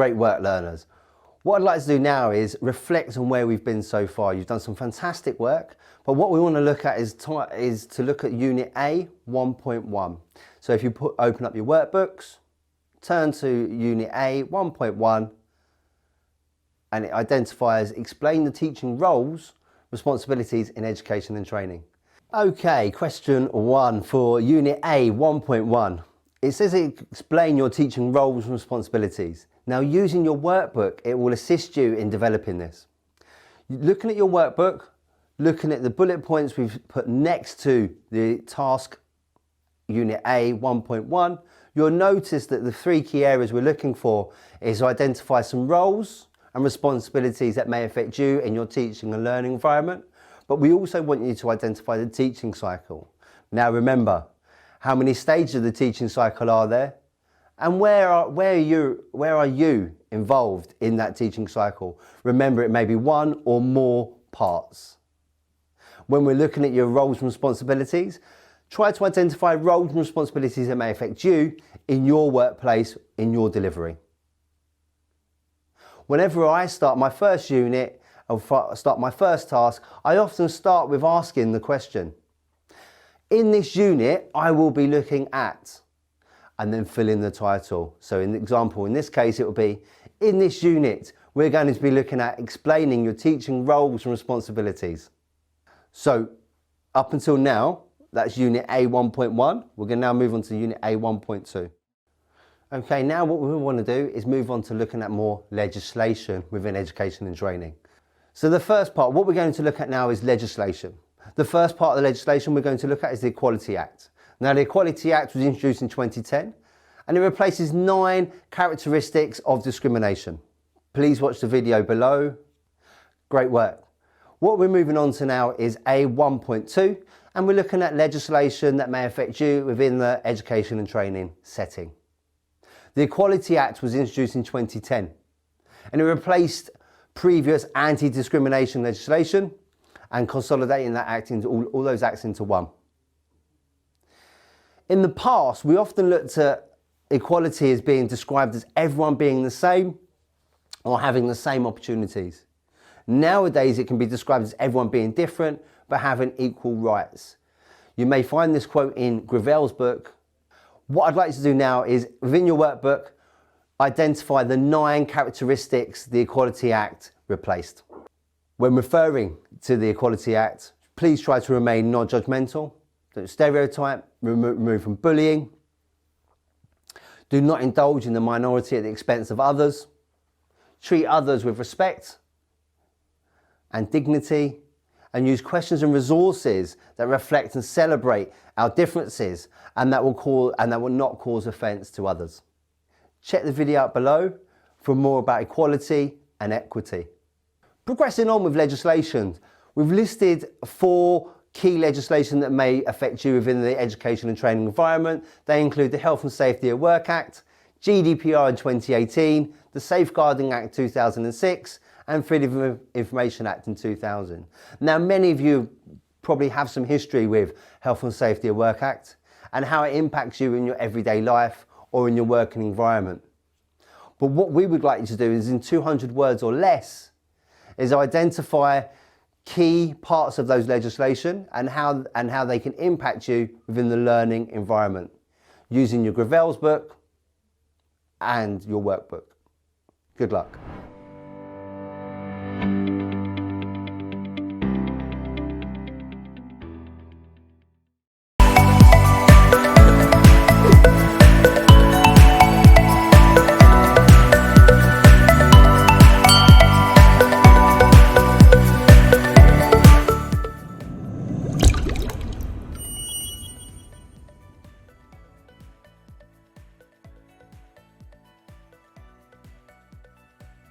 Great work, learners. What I'd like to do now is reflect on where we've been so far. You've done some fantastic work, but what we want to look at is to look at Unit A 1.1. So if you open up your workbooks, turn to Unit A 1.1, and it identifies explain the teaching roles, responsibilities in education and training. Okay, question 1 for Unit A 1.1. It says explain your teaching roles and responsibilities. Now, using your workbook, it will assist you in developing this. Looking at your workbook, looking at the bullet points we've put next to the task Unit A 1.1, you'll notice that the 3 key areas we're looking for is to identify some roles and responsibilities that may affect you in your teaching and learning environment, but we also want you to identify the teaching cycle. Now remember, how many stages of the teaching cycle are there? And where are you involved in that teaching cycle? Remember, it may be 1 or more parts. When we're looking at your roles and responsibilities, try to identify roles and responsibilities that may affect you in your workplace, in your delivery. Whenever I start my first unit, or start my first task, I often start with asking the question, in this unit, I will be looking at, and then fill in the title. So in the example, in this case, it will be, in this unit, we're going to be looking at explaining your teaching roles and responsibilities. So up until now, that's Unit A 1.1. We're going to now move on to Unit A 1.2. Okay, now what we want to do is move on to looking at more legislation within education and training. So the first part, what we're going to look at now is legislation. The first part of the legislation we're going to look at is the Equality Act. Now, the Equality Act was introduced in 2010 and it replaces 9 characteristics of discrimination. Please watch the video below. Great work. What we're moving on to now is A 1.2 and we're looking at legislation that may affect you within the education and training setting. The Equality Act was introduced in 2010 and it replaced previous anti-discrimination legislation and consolidating that act into all those acts into one. In the past, we often looked at equality as being described as everyone being the same or having the same opportunities. Nowadays, it can be described as everyone being different but having equal rights. You may find this quote in Gravel's book. What I'd like to do now is, within your workbook, identify the 9 characteristics the Equality Act replaced. When referring to the Equality Act, please try to remain non-judgmental, don't stereotype, remove from bullying, do not indulge in the minority at the expense of others, treat others with respect and dignity, and use questions and resources that reflect and celebrate our differences and that will not cause offence to others. Check the video out below for more about equality and equity. Progressing on with legislation, we've listed 4 key legislation that may affect you within the education and training environment. They include the Health and Safety at Work Act, GDPR in 2018, the Safeguarding Act 2006, and Freedom of Information Act in 2000. Now, many of you probably have some history with Health and Safety at Work Act and how it impacts you in your everyday life or in your working environment. But what we would like you to do is, in 200 words or less, is identify key parts of those legislation and how they can impact you within the learning environment using your Gravel's book and your workbook. Good luck.